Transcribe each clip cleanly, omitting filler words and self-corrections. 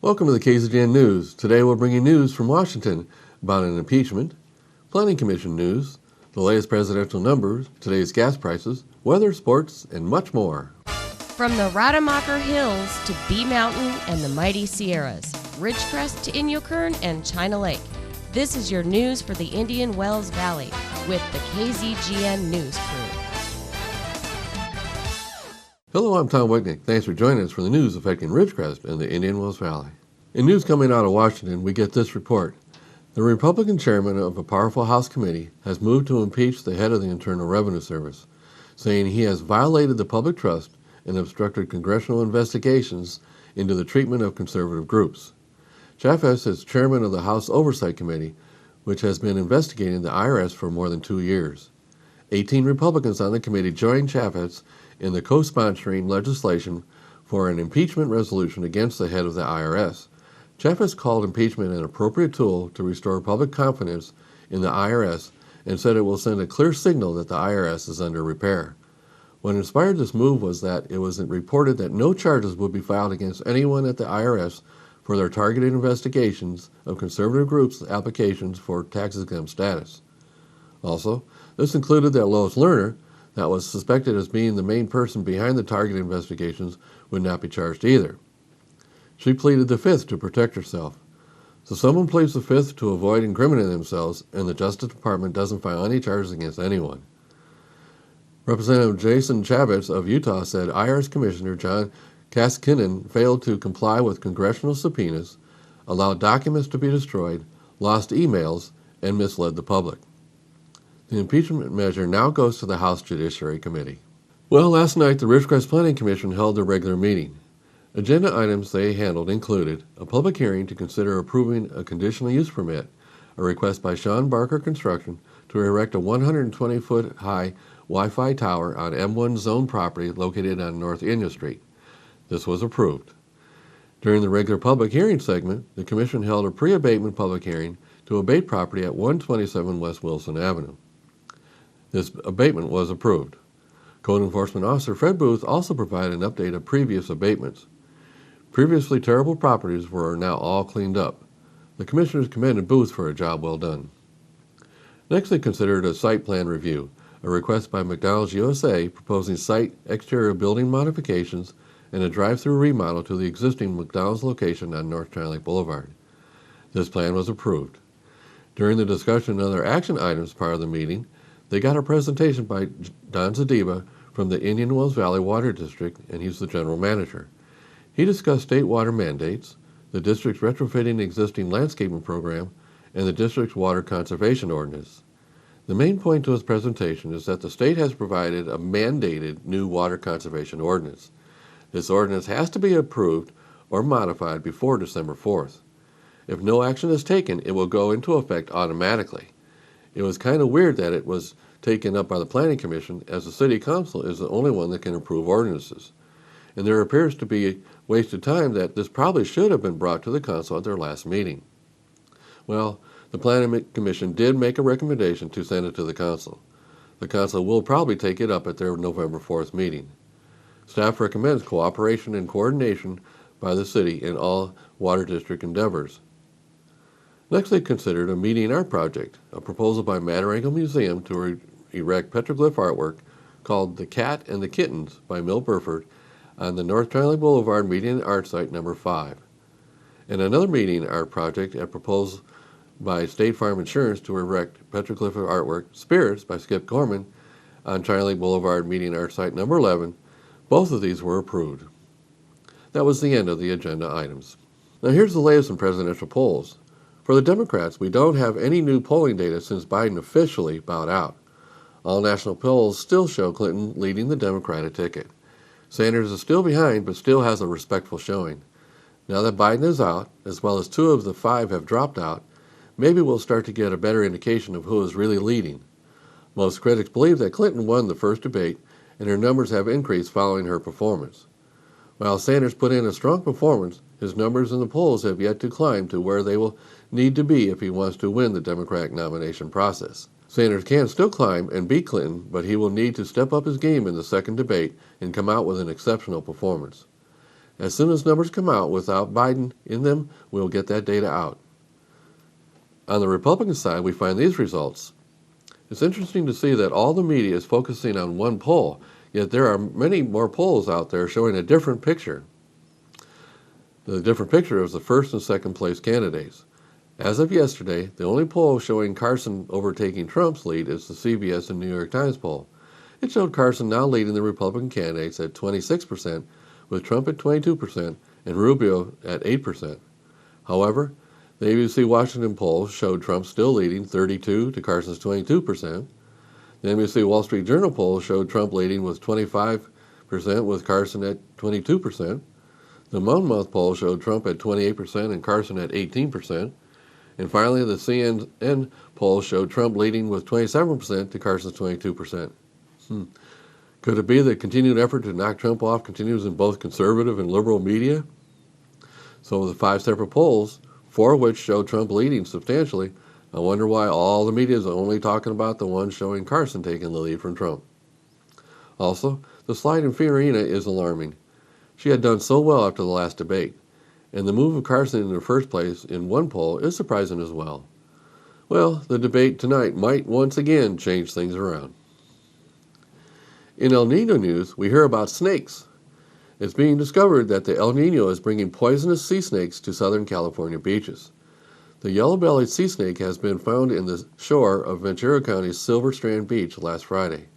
Welcome to the KZGN News. Today we'll bring you news from Washington about an impeachment, Planning Commission news, the latest presidential numbers, today's gas prices, weather, sports, and much more. From the Rademacher Hills to Bee Mountain and the mighty Sierras, Ridgecrest to Inyo Kern and China Lake, this is your news for the Indian Wells Valley with the KZGN News crew. Hello, I'm Tom Wicknick. Thanks for joining us for the news affecting Ridgecrest and the Indian Wells Valley. In news coming out of Washington, we get this report. The Republican chairman of a powerful House committee has moved to impeach the head of the Internal Revenue Service, saying he has violated the public trust and obstructed congressional investigations into the treatment of conservative groups. Chaffetz is chairman of the House Oversight Committee, which has been investigating the IRS for more than 2 years. 18 Republicans on the committee joined Chaffetz in the co-sponsoring legislation for an impeachment resolution against the head of the IRS. Chaffetz called impeachment an appropriate tool to restore public confidence in the IRS and said it will send a clear signal that the IRS is under repair. What inspired this move was that it was reported that no charges would be filed against anyone at the IRS for their targeted investigations of conservative groups' applications for tax-exempt status. Also, this included that Lois Lerner, that was suspected as being the main person behind the targeted investigations, would not be charged either. She pleaded the Fifth to protect herself. So someone pleads the Fifth to avoid incriminating themselves, and the Justice Department doesn't file any charges against anyone. Representative Jason Chaffetz of Utah said IRS Commissioner John Kaskinen failed to comply with congressional subpoenas, allowed documents to be destroyed, lost emails, and misled the public. The impeachment measure now goes to the House Judiciary Committee. Well, last night the Ridgecrest Planning Commission held their regular meeting. Agenda items they handled included a public hearing to consider approving a conditional use permit, a request by Sean Barker Construction to erect a 120-foot high Wi-Fi tower on M1 zone property located on North Inyo Street. This was approved. During the regular public hearing segment, the Commission held a pre-abatement public hearing to abate property at 127 West Wilson Avenue. This abatement was approved. Code Enforcement Officer Fred Booth also provided an update of previous abatements. Previously terrible properties were now all cleaned up. The Commissioners commended Booth for a job well done. Next, they considered a site plan review, a request by McDonald's USA proposing site exterior building modifications and a drive-through remodel to the existing McDonald's location on North China Lake Boulevard. This plan was approved. During the discussion and other action items part of the meeting, they got a presentation by Don Zadiba from the Indian Wells Valley Water District, and he's the general manager. He discussed state water mandates, the district's retrofitting existing landscaping program, and the district's water conservation ordinance. The main point to his presentation is that the state has provided a mandated new water conservation ordinance. This ordinance has to be approved or modified before December 4th. If no action is taken, it will go into effect automatically. It was kind of weird that it was taken up by the Planning Commission, as the City Council is the only one that can approve ordinances. And there appears to be wasted time that this probably should have been brought to the Council at their last meeting. Well, the Planning Commission did make a recommendation to send it to the Council. The Council will probably take it up at their November 4th meeting. Staff recommends cooperation and coordination by the City in all Water District endeavors. Next, they considered a meeting art project, a proposal by Matarango Museum to erect petroglyph artwork called The Cat and the Kittens by Mill Burford on the North China Lake Boulevard Meeting Art Site number 5. And another meeting art project, a proposal by State Farm Insurance to erect petroglyph artwork Spirits by Skip Gorman on China Lake Boulevard Meeting Art Site number 11. Both of these were approved. That was the end of the agenda items. Now here's the latest in presidential polls. For the Democrats, we don't have any new polling data since Biden officially bowed out. All national polls still show Clinton leading the Democratic ticket. Sanders is still behind, but still has a respectful showing. Now that Biden is out, as well as 2 of the 5 have dropped out, maybe we'll start to get a better indication of who is really leading. Most critics believe that Clinton won the first debate, and her numbers have increased following her performance. While Sanders put in a strong performance, his numbers in the polls have yet to climb to where they will need to be if he wants to win the Democratic nomination process. Sanders can still climb and beat Clinton, but he will need to step up his game in the second debate and come out with an exceptional performance. As soon as numbers come out without Biden in them, we'll get that data out. On the Republican side, we find these results. It's interesting to see that all the media is focusing on one poll, yet there are many more polls out there showing a different picture. The different picture is the first and second place candidates. As of yesterday, the only poll showing Carson overtaking Trump's lead is the CBS and New York Times poll. It showed Carson now leading the Republican candidates at 26%, with Trump at 22% and Rubio at 8%. However, the ABC Washington poll showed Trump still leading 32% to Carson's 22%. The NBC Wall Street Journal poll showed Trump leading with 25% with Carson at 22%. The Monmouth poll showed Trump at 28% and Carson at 18%. And finally, the CNN poll showed Trump leading with 27% to Carson's 22%. Could it be the continued effort to knock Trump off continues in both conservative and liberal media? So the 5 separate polls, 4 of which showed Trump leading substantially, I wonder why all the media is only talking about the one showing Carson taking the lead from Trump. Also, the slide in Fiorina is alarming. She had done so well after the last debate, and the move of Carson in the first place in one poll is surprising as well. Well, the debate tonight might once again change things around. In El Nino news, we hear about snakes. It's being discovered that the El Nino is bringing poisonous sea snakes to Southern California beaches. The yellow-bellied sea snake has been found in the shore of Ventura County's Silver Strand Beach last Friday.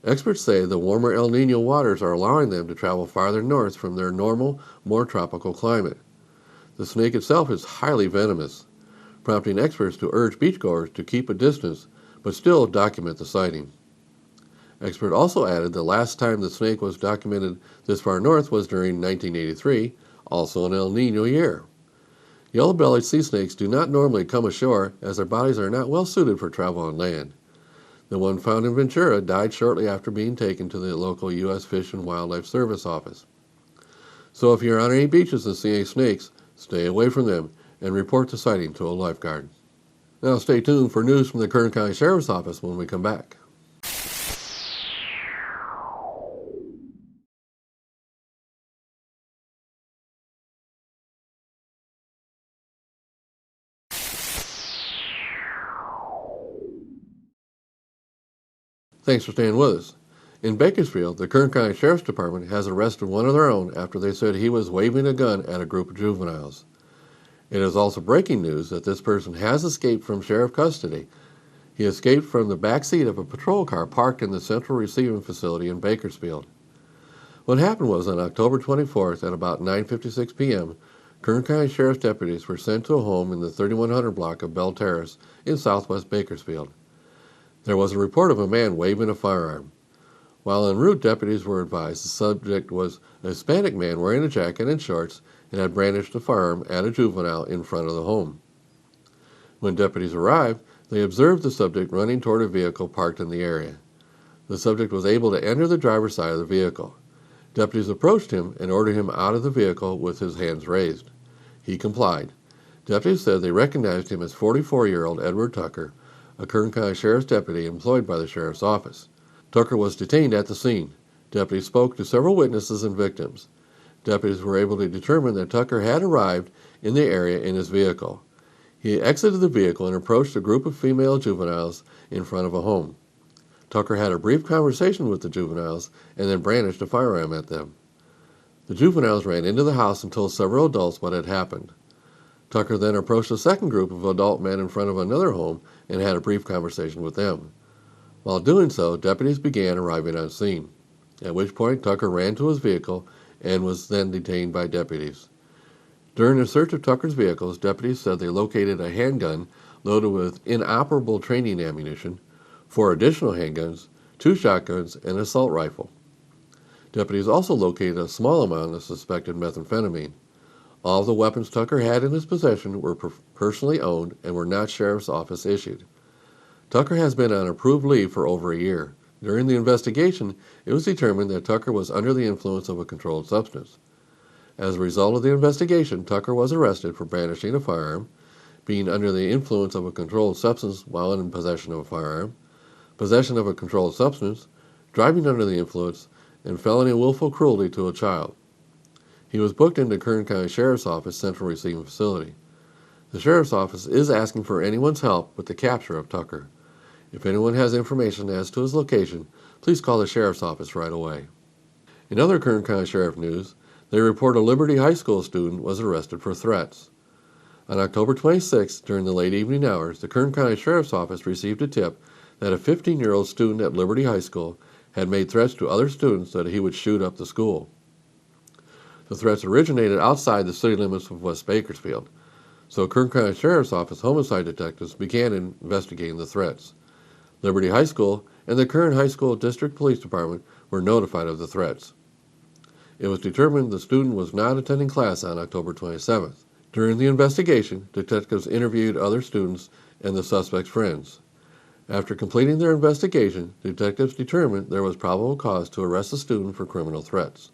Experts say the warmer El Nino waters are allowing them to travel farther north from their normal, more tropical climate. The snake itself is highly venomous, prompting experts to urge beachgoers to keep a distance, but still document the sighting. Experts also added the last time the snake was documented this far north was during 1983, also an El Nino year. Yellow-bellied sea snakes do not normally come ashore as their bodies are not well suited for travel on land. The one found in Ventura died shortly after being taken to the local U.S. Fish and Wildlife Service office. So if you're on any beaches and see any snakes, stay away from them and report the sighting to a lifeguard. Now stay tuned for news from the Kern County Sheriff's Office when we come back. Thanks for staying with us. In Bakersfield, the Kern County Sheriff's Department has arrested one of their own after they said he was waving a gun at a group of juveniles. It is also breaking news that this person has escaped from sheriff custody. He escaped from the back seat of a patrol car parked in the Central Receiving Facility in Bakersfield. What happened was on October 24th at about 9:56 p.m., Kern County Sheriff's deputies were sent to a home in the 3100 block of Bell Terrace in southwest Bakersfield. There was a report of a man waving a firearm. While en route, deputies were advised the subject was a Hispanic man wearing a jacket and shorts and had brandished a firearm at a juvenile in front of the home. When deputies arrived, they observed the subject running toward a vehicle parked in the area. The subject was able to enter the driver's side of the vehicle. Deputies approached him and ordered him out of the vehicle with his hands raised. He complied. Deputies said they recognized him as 44-year-old Edward Tucker, a Kern County Sheriff's deputy employed by the Sheriff's Office. Tucker was detained at the scene. Deputies spoke to several witnesses and victims. Deputies were able to determine that Tucker had arrived in the area in his vehicle. He exited the vehicle and approached a group of female juveniles in front of a home. Tucker had a brief conversation with the juveniles and then brandished a firearm at them. The juveniles ran into the house and told several adults what had happened. Tucker then approached a second group of adult men in front of another home and had a brief conversation with them. While doing so, deputies began arriving on scene, at which point Tucker ran to his vehicle and was then detained by deputies. During a search of Tucker's vehicles, deputies said they located a handgun loaded with inoperable training ammunition, 4 additional handguns, 2 shotguns, and an assault rifle. Deputies also located a small amount of suspected methamphetamine. All of the weapons Tucker had in his possession were personally owned and were not Sheriff's Office issued. Tucker has been on approved leave for over a year. During the investigation, it was determined that Tucker was under the influence of a controlled substance. As a result of the investigation, Tucker was arrested for brandishing a firearm, being under the influence of a controlled substance while in possession of a firearm, possession of a controlled substance, driving under the influence, and felony willful cruelty to a child. He was booked into Kern County Sheriff's Office Central Receiving Facility. The Sheriff's Office is asking for anyone's help with the capture of Tucker. If anyone has information as to his location, please call the Sheriff's Office right away. In other Kern County Sheriff news, they report a Liberty High School student was arrested for threats. On October 26, during the late evening hours, the Kern County Sheriff's Office received a tip that a 15-year-old student at Liberty High School had made threats to other students that he would shoot up the school. The threats originated outside the city limits of West Bakersfield, so Kern County Sheriff's Office homicide detectives began investigating the threats. Liberty High School and the Kern High School District Police Department were notified of the threats. It was determined the student was not attending class on October 27th. During the investigation, detectives interviewed other students and the suspect's friends. After completing their investigation, detectives determined there was probable cause to arrest the student for criminal threats.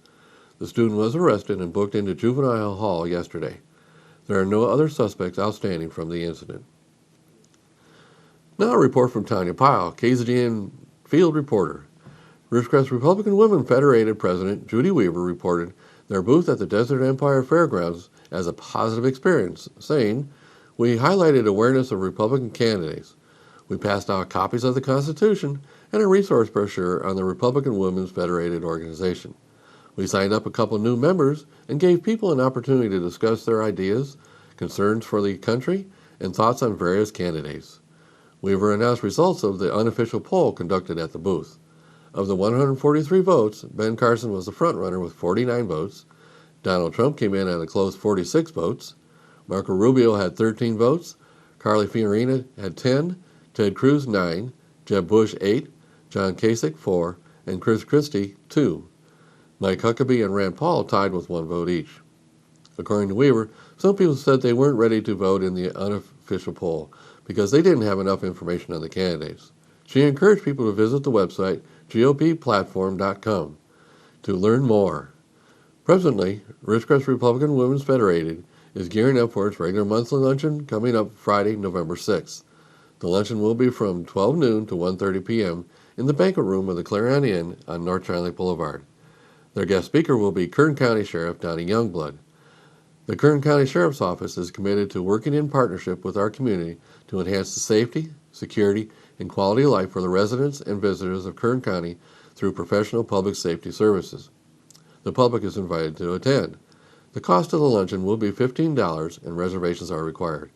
The student was arrested and booked into juvenile hall yesterday. There are no other suspects outstanding from the incident. Now a report from Tanya Pyle, KZGN field reporter. Ridgecrest Republican Women Federated President Judy Weaver reported their booth at the Desert Empire Fairgrounds as a positive experience, saying, "We highlighted awareness of Republican candidates. We passed out copies of the Constitution and a resource brochure on the Republican Women's Federated Organization. We signed up a couple new members and gave people an opportunity to discuss their ideas, concerns for the country, and thoughts on various candidates." Weaver announced results of the unofficial poll conducted at the booth. Of the 143 votes, Ben Carson was the frontrunner with 49 votes. Donald Trump came in at a close 46 votes. Marco Rubio had 13 votes. Carly Fiorina had 10. Ted Cruz 9. Jeb Bush 8. John Kasich 4. And Chris Christie 2. Mike Huckabee and Rand Paul tied with 1 vote each. According to Weaver, some people said they weren't ready to vote in the unofficial poll because they didn't have enough information on the candidates. She encouraged people to visit the website GOPplatform.com to learn more. Presently, Ridgecrest Republican Women's Federated is gearing up for its regular monthly luncheon coming up Friday, November 6th. The luncheon will be from 12 noon to 1:30 p.m. in the banquet room of the Clarion Inn on North China Lake Boulevard. Their guest speaker will be Kern County Sheriff Donnie Youngblood. The Kern County Sheriff's Office is committed to working in partnership with our community to enhance the safety, security, and quality of life for the residents and visitors of Kern County through professional public safety services. The public is invited to attend. The cost of the luncheon will be $15 and reservations are required.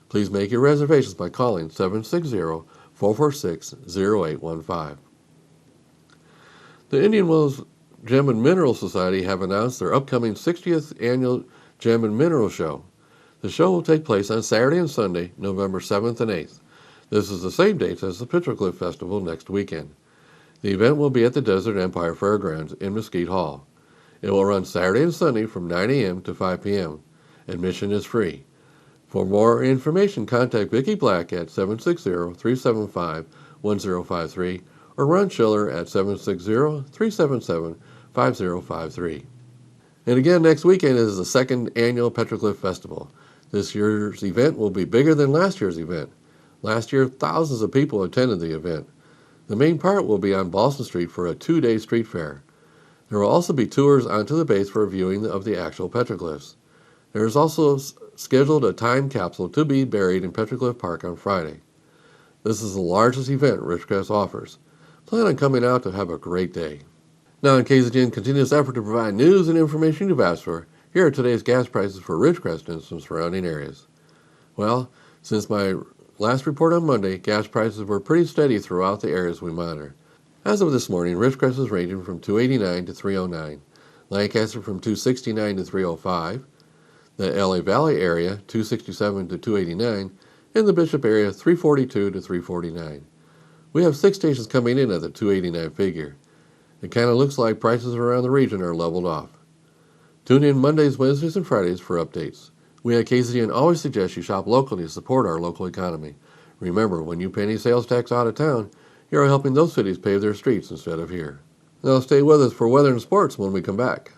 Please make your reservations by calling 760-446-0815. The Indian Wells Gem and Mineral Society have announced their upcoming 60th annual Gem and Mineral Show. The show will take place on Saturday and Sunday, November 7th and 8th. This is the same dates as the Petroglyph Festival next weekend. The event will be at the Desert Empire Fairgrounds in Mesquite Hall. It will run Saturday and Sunday from 9 a.m. to 5 p.m. Admission is free. For more information, contact Vicki Black at 760-375-1053 or Ron Schiller at 760-377-5053. And again, next weekend is the second annual Petroglyph Festival. This year's event will be bigger than last year's event. Last year, thousands of people attended the event. The main part will be on Boston Street for a 2-day street fair. There will also be tours onto the base for a viewing of the actual petroglyphs. There is also scheduled a time capsule to be buried in Petroglyph Park on Friday. This is the largest event Ridgecrest offers. Plan on coming out to have a great day. Now, in KZGN continuous effort to provide news and information you've asked for, here are today's gas prices for Ridgecrest and some surrounding areas. Well, since my last report on Monday, gas prices were pretty steady throughout the areas we monitor. As of this morning, Ridgecrest is ranging from $2.89 to $3.09, Lancaster from $2.69 to $3.05, the LA Valley area $2.67 to $2.89, and the Bishop area $3.42 to $3.49. We have 6 stations coming in at the $2.89 figure. It kind of looks like prices around the region are leveled off. Tune in Mondays, Wednesdays, and Fridays for updates. We at KZGN always suggest you shop locally to support our local economy. Remember, when you pay any sales tax out of town, you are helping those cities pave their streets instead of here. Now stay with us for weather and sports when we come back.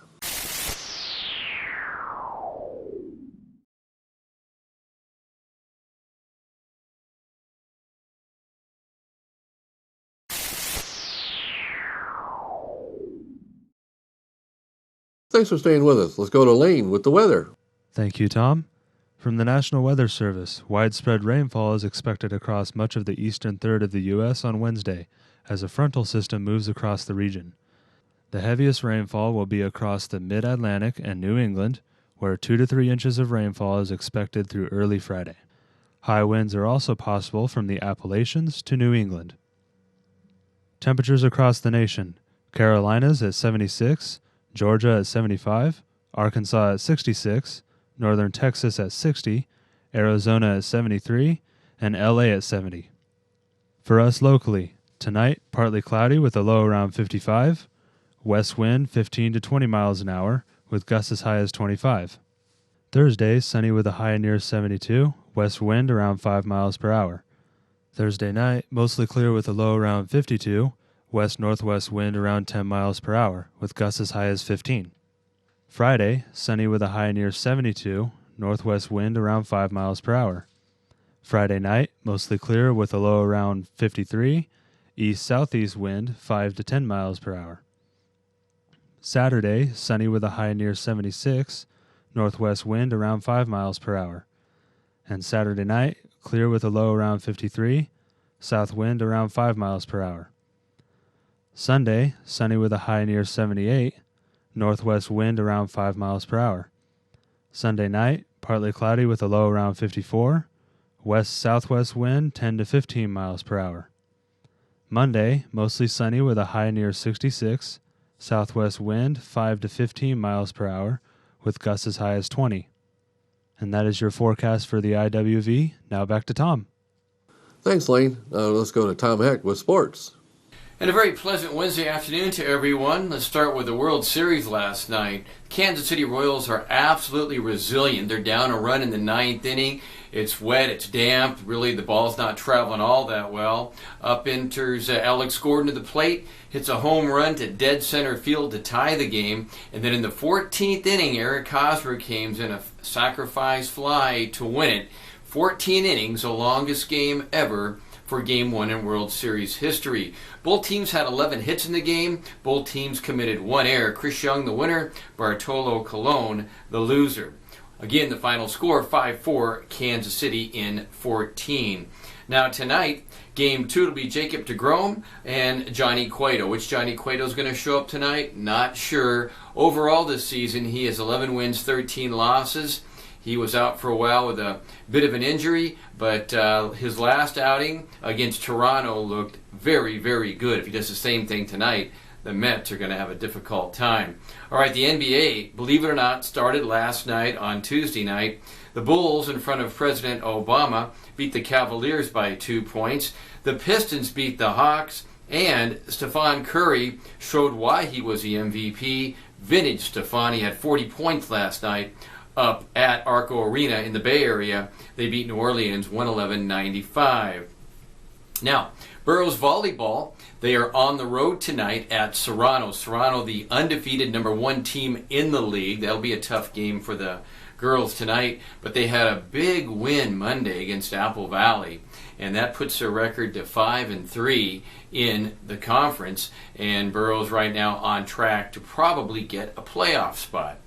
Thanks for staying with us. Let's go to Lane with the weather. Thank you, Tom. From the National Weather Service, widespread rainfall is expected across much of the eastern third of the U.S. on Wednesday as a frontal system moves across the region. The heaviest rainfall will be across the mid-Atlantic and New England, where 2 to 3 inches of rainfall is expected through early Friday. High winds are also possible from the Appalachians to New England. Temperatures across the nation: Carolinas at 76, Georgia at 75, Arkansas at 66, northern Texas at 60, Arizona at 73, and LA at 70. For us locally, tonight partly cloudy with a low around 55, west wind 15 to 20 miles an hour with gusts as high as 25. Thursday, sunny with a high near 72, west wind around 5 miles per hour. Thursday night, mostly clear with a low around 52, west-northwest wind around 10 miles per hour, with gusts as high as 15. Friday, sunny with a high near 72, northwest wind around 5 miles per hour. Friday night, mostly clear with a low around 53, east-southeast wind 5 to 10 miles per hour. Saturday, sunny with a high near 76, northwest wind around 5 miles per hour. And Saturday night, clear with a low around 53, south wind around 5 miles per hour. Sunday, sunny with a high near 78, northwest wind around 5 miles per hour. Sunday night, partly cloudy with a low around 54, west-southwest wind 10 to 15 miles per hour. Monday, mostly sunny with a high near 66, southwest wind 5 to 15 miles per hour, with gusts as high as 20. And that is your forecast for the IWV. Now back to Tom. Thanks, Lane. Let's go to Tom Heck with sports. And a very pleasant Wednesday afternoon to everyone. Let's start with the World Series last night. Kansas City Royals are absolutely resilient. They're down a run in the 9th inning. It's wet, it's damp. Really, the ball's not traveling all that well. Up enters Alex Gordon to the plate, hits a home run to dead center field to tie the game. And then in the 14th inning, Eric Hosmer came in a sacrifice fly to win it. 14 innings, the longest game ever for Game 1 in World Series history. Both teams had 11 hits in the game. Both teams committed 1 error. Chris Young, the winner. Bartolo Colon, the loser. Again, the final score, 5-4, Kansas City in 14. Now tonight, Game 2 will be Jacob deGrom and Johnny Cueto. Which Johnny Cueto is going to show up tonight? Not sure. Overall this season, he has 11 wins, 13 losses. He was out for a while with a bit of an injury, but his last outing against Toronto looked very, very good. If he does the same thing tonight, the Mets are going to have a difficult time. All right, the NBA, believe it or not, started last night on Tuesday night. The Bulls, in front of President Obama, beat the Cavaliers by 2 points. The Pistons beat the Hawks, and Stephen Curry showed why he was the MVP. Vintage Stephen, he had 40 points last night up at Arco Arena in the Bay Area. They beat New Orleans 111-95. Now, Burroughs Volleyball, they are on the road tonight at Serrano. Serrano, the undefeated #1 team in the league. That'll be a tough game for the girls tonight, but they had a big win Monday against Apple Valley, and that puts their record to 5-3 in the conference, and Burroughs right now on track to probably get a playoff spot.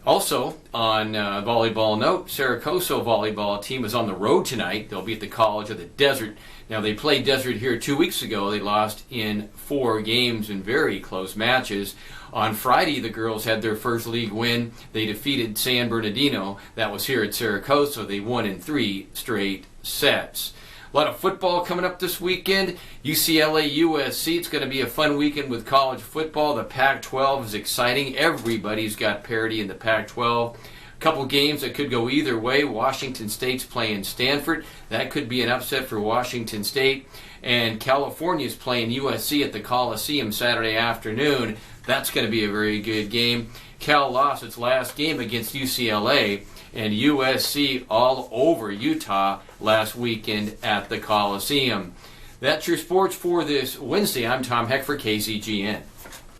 Also, on volleyball note, Saracoso volleyball team is on the road tonight. They'll be at the College of the Desert. Now, they played Desert here 2 weeks ago. They lost in 4 games in very close matches. On Friday, the girls had their first league win. They defeated San Bernardino. That was here at Saracoso. They won in 3 straight sets. A lot of football coming up this weekend. UCLA, USC. It's going to be a fun weekend with college football. The Pac-12 is exciting. Everybody's got parity in the Pac-12. A couple games that could go either way. Washington State's playing Stanford. That could be an upset for Washington State. And California's playing USC at the Coliseum Saturday afternoon. That's going to be a very good game. Cal lost its last game against UCLA, and USC all over Utah last weekend at the Coliseum. That's your sports for this Wednesday. I'm Tom Heck for KZGN.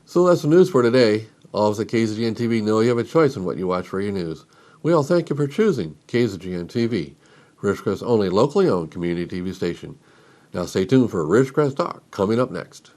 So that's the news for today. All of us at KZGN-TV know you have a choice in what you watch for your news. We all thank you for choosing KZGN-TV, Ridgecrest's only locally owned community TV station. Now stay tuned for Ridgecrest Talk coming up next.